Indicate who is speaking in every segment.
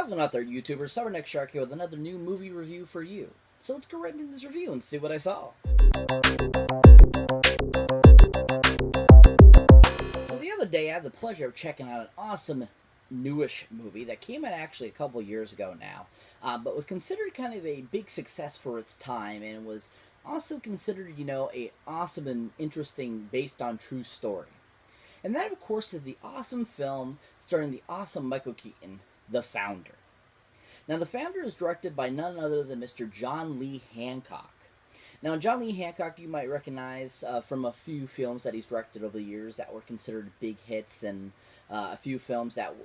Speaker 1: How's it going out there, YouTubers? Cyberneticshark here with another new movie review for you. So let's go right into this review and see what I saw. Well, the other day I had the pleasure of checking out an awesome newish movie that came out actually a couple years ago now, but was considered kind of a big success for its time, and was also considered, a awesome and interesting based on true story. And that, of course, is the awesome film starring the awesome Michael Keaton, The Founder. Now, The Founder is directed by none other than Mr. John Lee Hancock. Now, John Lee Hancock you might recognize from a few films that he's directed over the years that were considered big hits, and a few films that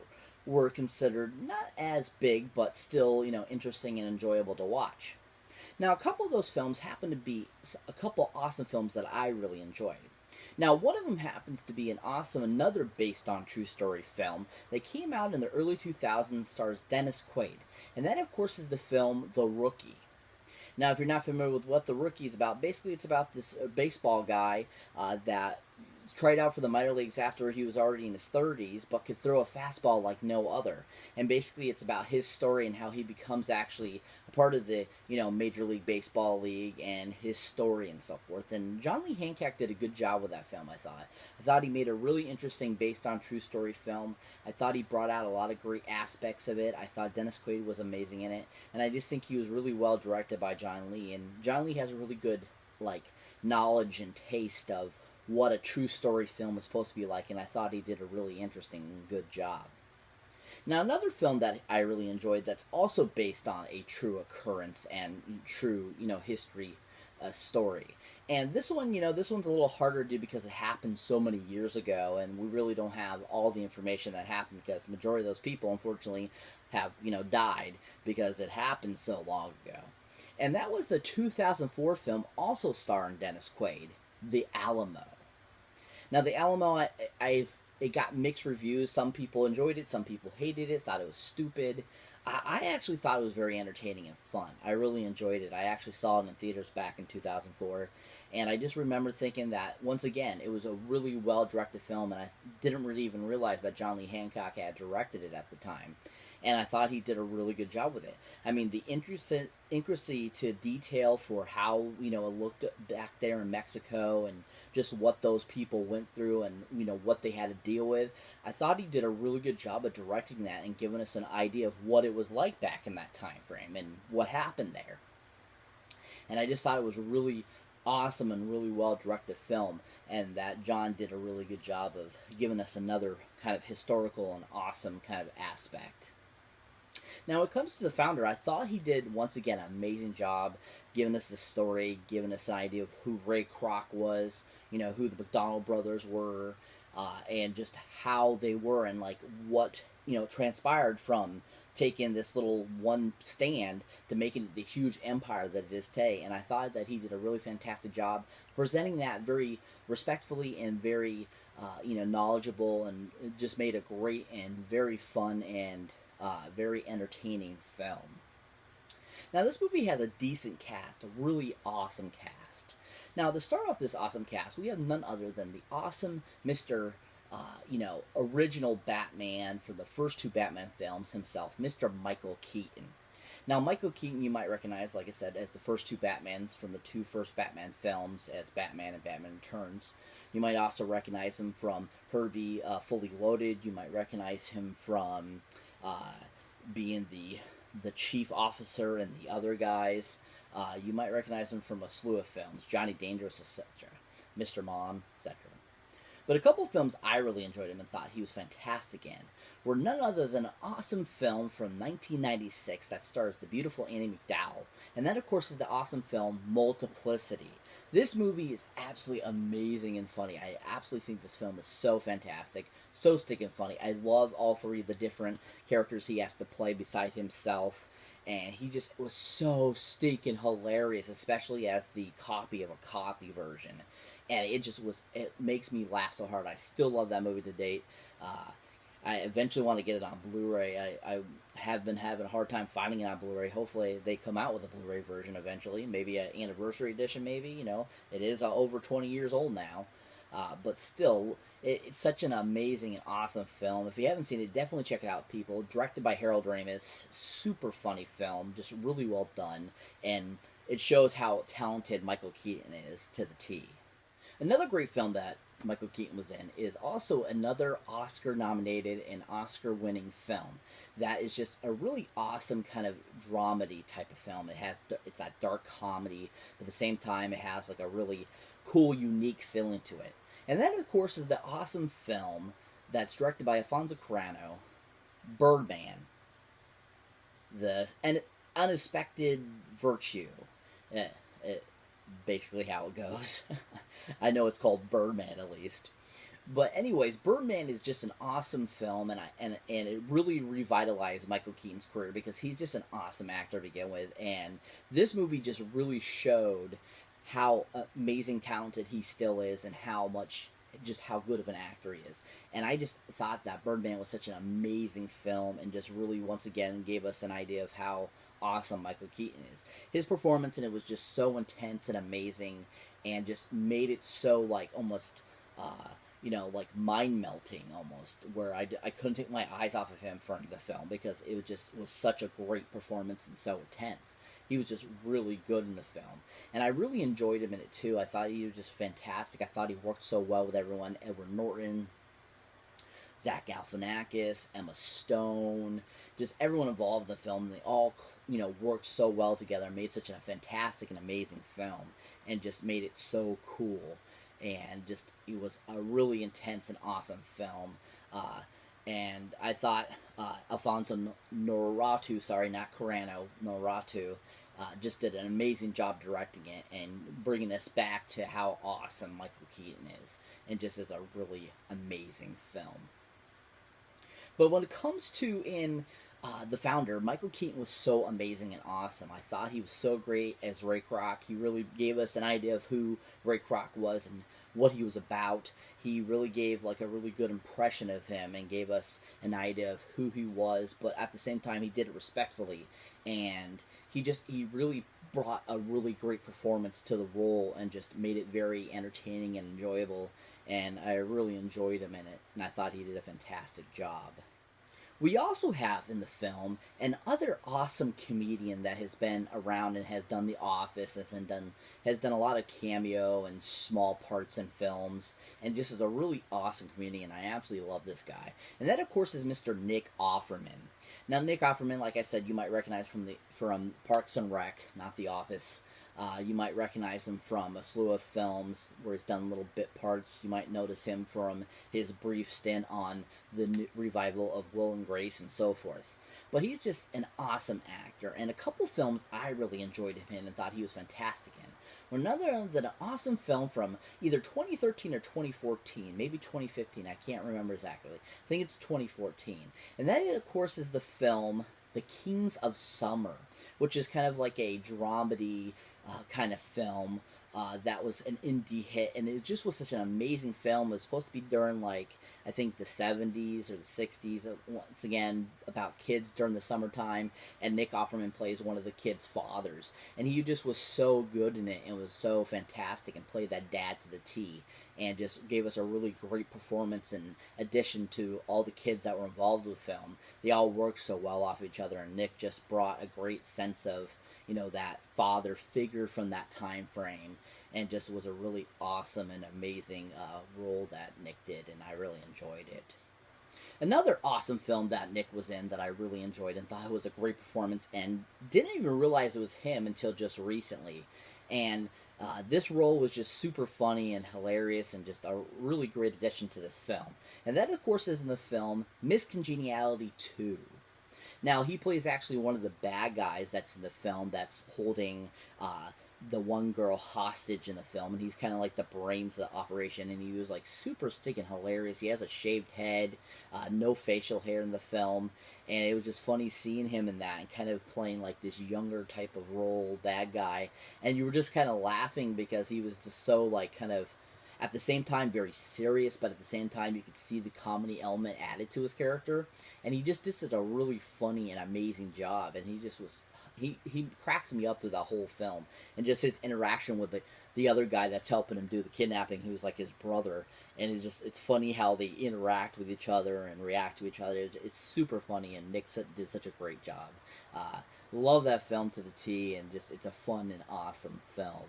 Speaker 1: were considered not as big, but still, interesting and enjoyable to watch. Now, a couple of those films happen to be a couple awesome films that I really enjoyed. Now, one of them happens to be another based on true story film that came out in the early 2000s, stars Dennis Quaid. And that, of course, is the film The Rookie. Now, if you're not familiar with what The Rookie is about, basically it's about this baseball guy that tried out for the minor leagues after he was already in his 30s, but could throw a fastball like no other. And basically it's about his story and how he becomes actually a part of the, Major League Baseball league, and his story and so forth. And John Lee Hancock did a good job with that film, I thought. I thought he made a really interesting based on true story film. I thought he brought out a lot of great aspects of it. I thought Dennis Quaid was amazing in it. And I just think he was really well directed by John Lee. And John Lee has a really good, knowledge and taste of what a true story film is supposed to be like, and I thought he did a really interesting and good job. Now, another film that I really enjoyed that's also based on a true occurrence and true, history story. And this one, this one's a little harder to do because it happened so many years ago, and we really don't have all the information that happened because the majority of those people, unfortunately, have, died because it happened so long ago. And that was the 2004 film also starring Dennis Quaid, The Alamo. Now, The Alamo, it got mixed reviews. Some people enjoyed it, some people hated it, thought it was stupid. I actually thought it was very entertaining and fun. I really enjoyed it. I actually saw it in theaters back in 2004, and I just remember thinking that, once again, it was a really well-directed film, and I didn't really even realize that John Lee Hancock had directed it at the time. And I thought he did a really good job with it. I mean, the intricacy to detail for how, it looked back there in Mexico, and just what those people went through, and, what they had to deal with. I thought he did a really good job of directing that and giving us an idea of what it was like back in that time frame and what happened there. And I just thought it was a really awesome and really well-directed film, and that John did a really good job of giving us another kind of historical and awesome kind of aspect. Now, when it comes to The Founder, I thought he did, once again, an amazing job giving us the story, giving us an idea of who Ray Kroc was, who the McDonald brothers were, and just how they were, and, what, transpired from taking this little one stand to making it the huge empire that it is today. And I thought that he did a really fantastic job presenting that very respectfully and very, knowledgeable, and just made a great and very fun and very entertaining film. Now, this movie has a decent cast, a really awesome cast. Now, to start off this awesome cast, we have none other than the awesome Mr. Original Batman for the first two Batman films himself, Mr. Michael Keaton. Now, Michael Keaton you might recognize, like I said, as the first two Batmans from the two first Batman films as Batman and Batman Returns. You might also recognize him from Herbie Fully Loaded. You might recognize him from being the chief officer and the other guys. You might recognize him from a slew of films, Johnny Dangerous, etc., Mr. Mom, etc. But a couple of films I really enjoyed him and thought he was fantastic in were none other than an awesome film from 1996 that stars the beautiful Annie McDowell. And that, of course, is the awesome film Multiplicity. This movie is absolutely amazing and funny. I absolutely think this film is so fantastic, so stinking funny. I love all three of the different characters he has to play beside himself, and he just was so stinking hilarious, especially as the copy of a copy version. And it makes me laugh so hard. I still love that movie to date. I eventually want to get it on Blu-ray. I have been having a hard time finding it on Blu-ray. Hopefully they come out with a Blu-ray version eventually. Maybe an anniversary edition, maybe. It is over 20 years old now. But still, it's such an amazing and awesome film. If you haven't seen it, definitely check it out, people. Directed by Harold Ramis, super funny film, just really well done, and it shows how talented Michael Keaton is to the T. Another great film that Michael Keaton was in is also another Oscar nominated and Oscar winning film that is just a really awesome kind of dramedy type of film. It's that dark comedy, but at the same time it has like a really cool, unique feeling to it. And that, of course, is the awesome film that's directed by Alfonso Cuarón, Birdman, the an unexpected virtue. Eh, eh, Basically how it goes. I know it's called Birdman at least. But anyways, Birdman is just an awesome film, and it really revitalized Michael Keaton's career because he's just an awesome actor to begin with, and this movie just really showed how amazing talented he still is and how good of an actor he is. And I just thought that Birdman was such an amazing film and just really once again gave us an idea of how awesome Michael Keaton is. His performance in it was just so intense and amazing and just made it so like almost like mind melting almost, where I couldn't take my eyes off of him from the film because was such a great performance and so intense. He was just really good in the film, and I really enjoyed him in it too. I thought he was just fantastic. I thought he worked so well with everyone: Edward Norton, Zach Galifianakis, Emma Stone, just everyone involved in the film. They all worked so well together, made such a fantastic and amazing film, and just made it so cool. And just it was a really intense and awesome film. And I thought Alfonso Noratu, sorry, not Carano, Noratu, just did an amazing job directing it and bringing us back to how awesome Michael Keaton is, and just is a really amazing film. But when it comes to The Founder, Michael Keaton was so amazing and awesome. I thought he was so great as Ray Kroc. He really gave us an idea of who Ray Kroc was and what he was about. He really gave like a really good impression of him and gave us an idea of who he was, but at the same time he did it respectfully, and he really brought a really great performance to the role and just made it very entertaining and enjoyable, and I really enjoyed him in it, and I thought he did a fantastic job. We also have in the film an other awesome comedian that has been around and has done The Office and has done a lot of cameo and small parts in films, and just is a really awesome comedian. I absolutely love this guy. And that, of course, is Mr. Nick Offerman. Now, Nick Offerman, like I said, you might recognize from Parks and Rec, not The Office. You might recognize him from a slew of films where he's done little bit parts. You might notice him from his brief stint on the revival of Will and Grace and so forth. But he's just an awesome actor, and a couple films I really enjoyed him in and thought he was fantastic in. Another than an awesome film from either 2013 or 2014, maybe 2015, I can't remember exactly. I think it's 2014. And that, of course, is the film The Kings of Summer, which is kind of like a dramedy kind of film that was an indie hit, and it just was such an amazing film. It was supposed to be during, like, I think the 70s or the 60s, once again, about kids during the summertime, and Nick Offerman plays one of the kids' fathers, and he just was so good in it, and was so fantastic, and played that dad to the T, and just gave us a really great performance in addition to all the kids that were involved with the film. They all worked so well off each other, and Nick just brought a great sense of that father figure from that time frame, and just was a really awesome and amazing role that Nick did, and I really enjoyed it. Another awesome film that Nick was in that I really enjoyed and thought was a great performance, and didn't even realize it was him until just recently, and this role was just super funny and hilarious and just a really great addition to this film. And that, of course, is in the film Miss Congeniality 2. Now, he plays actually one of the bad guys that's in the film that's holding the one girl hostage in the film, and he's kind of like the brains of the operation, and he was like super stinking hilarious. He has a shaved head, no facial hair in the film, and it was just funny seeing him in that and kind of playing like this younger type of role, bad guy, and you were just kind of laughing because he was just so like kind of at the same time very serious, but at the same time you could see the comedy element added to his character, and he just did such a really funny and amazing job, and he just was he cracks me up through the whole film, and just his interaction with the other guy that's helping him do the kidnapping, who was like his brother, and it's funny how they interact with each other and react to each other. It's super funny, and Nick did such a great job. Love that film to the T, and just it's a fun and awesome film.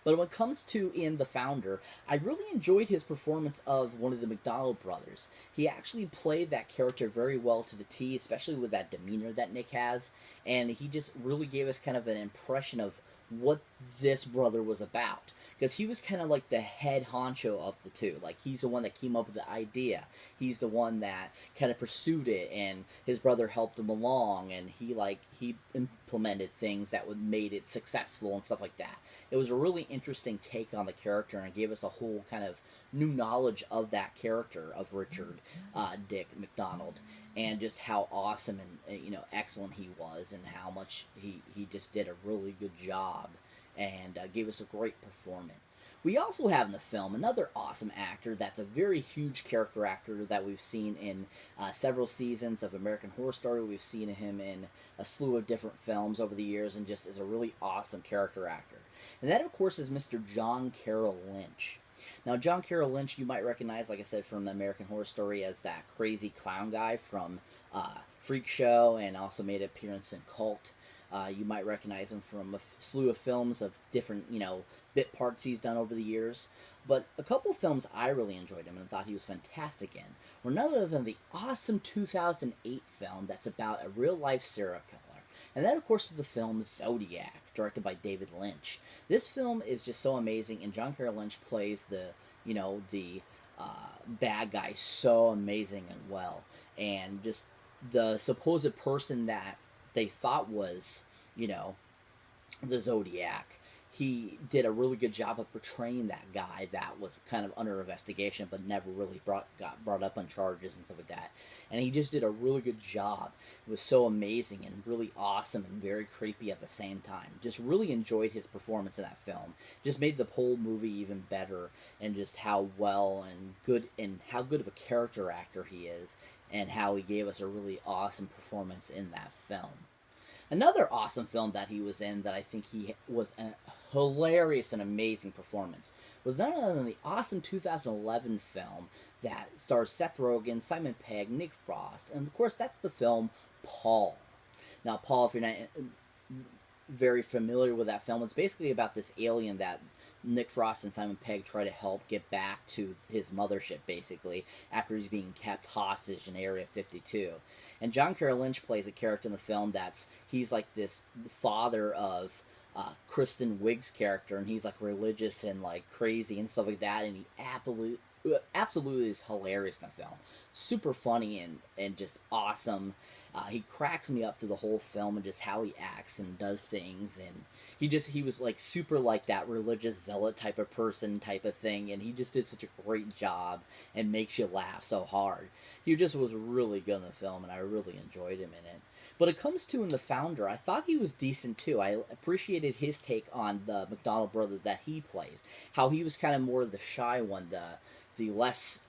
Speaker 1: But when it comes to in The Founder, I really enjoyed his performance of one of the McDonald brothers. He actually played that character very well to the T, especially with that demeanor that Nick has, and he just really gave us kind of an impression of what this brother was about. Because he was kind of like the head honcho of the two. Like, he's the one that came up with the idea. He's the one that kind of pursued it, and his brother helped him along, and he implemented things that would made it successful and stuff like that. It was a really interesting take on the character, and it gave us a whole kind of new knowledge of that character of Richard Dick McDonald, and just how awesome and excellent he was, and how much he just did a really good job, and gave us a great performance. We also have in the film another awesome actor that's a very huge character actor that we've seen in several seasons of American Horror Story. We've seen him in a slew of different films over the years, and just is a really awesome character actor. And that, of course, is Mr. John Carroll Lynch. Now, John Carroll Lynch, you might recognize, like I said, from American Horror Story as that crazy clown guy from Freak Show, and also made an appearance in Cult. You might recognize him from a slew of films of different, bit parts he's done over the years. But a couple of films I really enjoyed him and thought he was fantastic in were none other than the awesome 2008 film that's about a real-life serial killer. And that, of course, is the film Zodiac, directed by David Lynch. This film is just so amazing, and John Carroll Lynch plays the bad guy so amazing and well. And just the supposed person that they thought was, the Zodiac, he did a really good job of portraying that guy that was kind of under investigation but never really got brought up on charges and stuff like that. And he just did a really good job. It was so amazing and really awesome and very creepy at the same time. Just really enjoyed his performance in that film. Just made the whole movie even better, and just how well and how good of a character actor he is, and how he gave us a really awesome performance in that film. Another awesome film that he was in that I think he was a hilarious and amazing performance was none other than the awesome 2011 film that stars Seth Rogen, Simon Pegg, Nick Frost, and of course that's the film Paul. Now, Paul, if you're not very familiar with that film, it's basically about this alien that Nick Frost and Simon Pegg try to help get back to his mothership, basically, after he's being kept hostage in Area 52. And John Carroll Lynch plays a character in the film he's like this father of Kristen Wiig's character, and he's like religious and like crazy and stuff like that, and he absolutely is hilarious in the film. Super funny and just awesome. He cracks me up through the whole film, and just how he acts and does things, and he was like super like that religious zealot type of person type of thing, and he just did such a great job and makes you laugh so hard. He just was really good in the film, and I really enjoyed him in it. But it comes to in The Founder, I thought he was decent too. I appreciated his take on the McDonald brother that he plays. How he was kind of more the shy one, the less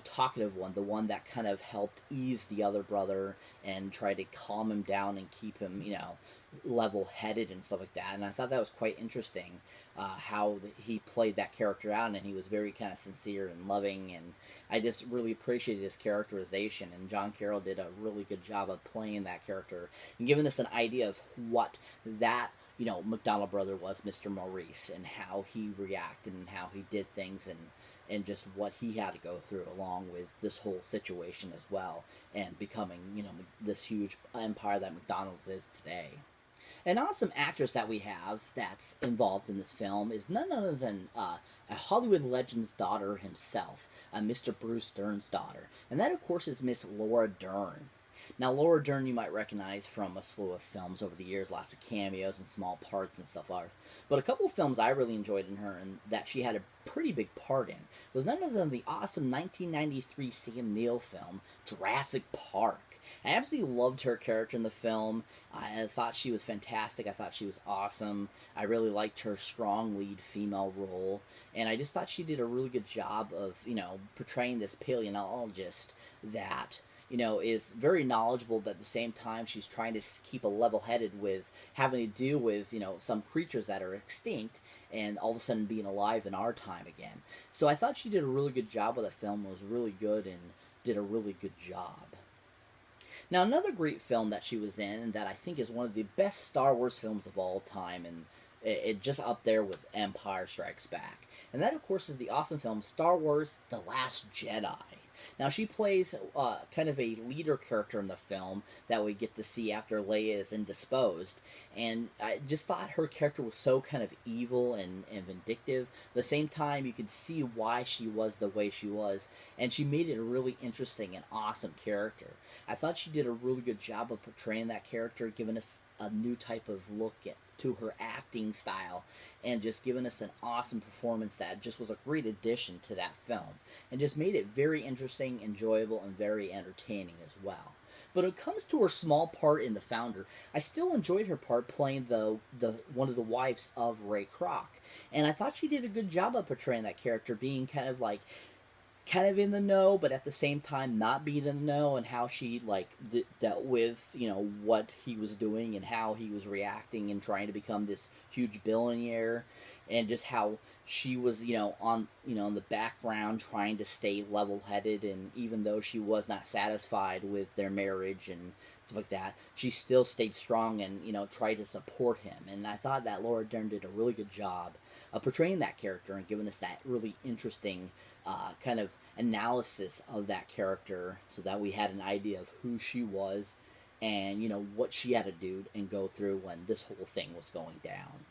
Speaker 1: talkative one, the one that kind of helped ease the other brother and try to calm him down and keep him, level-headed and stuff like that. And I thought that was quite interesting, how he played that character out, and he was very kind of sincere and loving, and I just really appreciated his characterization, and John Carroll did a really good job of playing that character and giving us an idea of what that McDonald brother was, Mr. Maurice, and how he reacted and how he did things, and just what he had to go through along with this whole situation as well, and becoming, this huge empire that McDonald's is today. An awesome actress that we have that's involved in this film is none other than a Hollywood legend's daughter himself, Mr. Bruce Dern's daughter, and that, of course, is Miss Laura Dern. Now, Laura Dern you might recognize from a slew of films over the years, lots of cameos and small parts and stuff like that. But a couple of films I really enjoyed in her and that she had a pretty big part in was none other than the awesome 1993 Sam Neill film, Jurassic Park. I absolutely loved her character in the film. I thought she was fantastic. I thought she was awesome. I really liked her strong lead female role. And I just thought she did a really good job of, portraying this paleontologist that, is very knowledgeable, but at the same time, she's trying to keep a level headed with having to deal with, some creatures that are extinct and all of a sudden being alive in our time again. So I thought she did a really good job with the film. It was really good and did a really good job. Now, another great film that she was in, and that I think is one of the best Star Wars films of all time, and it just up there with Empire Strikes Back. And that, of course, is the awesome film Star Wars The Last Jedi. Now, she plays kind of a leader character in the film that we get to see after Leia is indisposed. And I just thought her character was so kind of evil and vindictive. At the same time, you could see why she was the way she was. And she made it a really interesting and awesome character. I thought she did a really good job of portraying that character, giving us a new type of look to her acting style, and just giving us an awesome performance that just was a great addition to that film, and just made it very interesting, enjoyable, and very entertaining as well. But when it comes to her small part in The Founder, I still enjoyed her part playing the one of the wives of Ray Kroc, and I thought she did a good job of portraying that character, being kind of in the know, but at the same time not being in the know, and how she dealt with what he was doing and how he was reacting and trying to become this huge billionaire, and just how she was on in the background trying to stay level-headed, and even though she was not satisfied with their marriage and stuff like that, she still stayed strong and tried to support him. And I thought that Laura Dern did a really good job of portraying that character and giving us that really interesting kind of analysis of that character, so that we had an idea of who she was and what she had to do and go through when this whole thing was going down.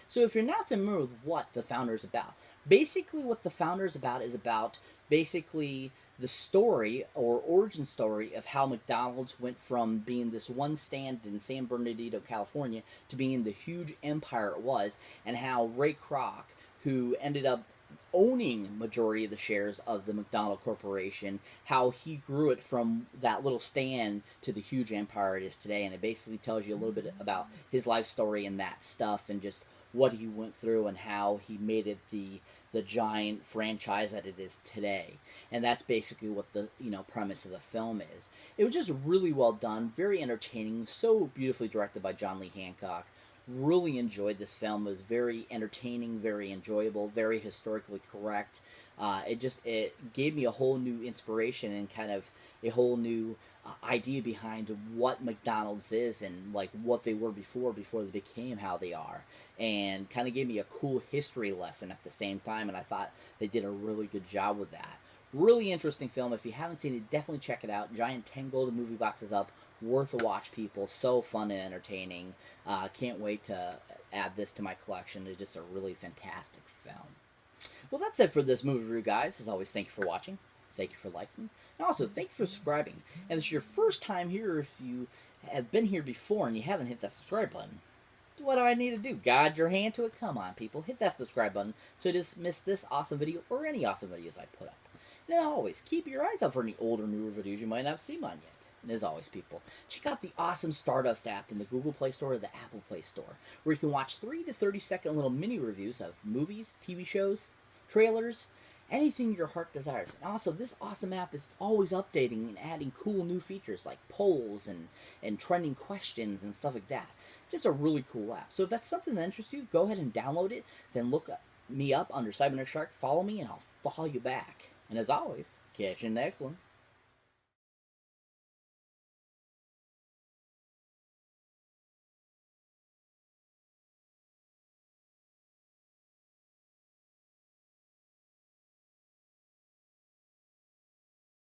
Speaker 1: So if you're not familiar with what The Founder is about, basically what The Founder is about basically the story or origin story of how McDonald's went from being this one stand in San Bernardino, California, to being the huge empire it was, and how Ray Kroc, who ended up owning majority of the shares of the McDonald Corporation, how he grew it from that little stand to the huge empire it is today. And it basically tells you a little bit about his life story and that stuff, and just what he went through and how he made it the giant franchise that it is today. And that's basically what the premise of the film is. It was just really well done, very entertaining, so beautifully directed by John Lee Hancock. Really enjoyed this film. It was very entertaining, very enjoyable, very historically correct. It gave me a whole new inspiration and kind of a whole new idea behind what McDonald's is, and what they were before they became how they are, and kind of gave me a cool history lesson at the same time. And I thought they did a really good job with that. Really interesting film. If you haven't seen it, definitely check it out. Giant 10 golden movie boxes up. Worth a watch, people. So fun and entertaining. Can't wait to add this to my collection. It's just a really fantastic film. Well, that's it for this movie review, guys. As always, thank you for watching. Thank you for liking. And also, thank you for subscribing. And if it's your first time here, if you have been here before and you haven't hit that subscribe button, what do I need to do? Guide your hand to it? Come on, people. Hit that subscribe button so you don't miss this awesome video or any awesome videos I put up. And as always, keep your eyes out for any older, newer videos you might not have seen on yet. And as always, people, check out the awesome Stardust app in the Google Play Store or the Apple Play Store, where you can watch 3 to 30-second little mini reviews of movies, TV shows, trailers, anything your heart desires. And also, this awesome app is always updating and adding cool new features like polls and trending questions and stuff like that. Just a really cool app. So if that's something that interests you, go ahead and download it. Then look me up under Cyberneticshark, follow me, and I'll follow you back. And as always, catch you in the next one.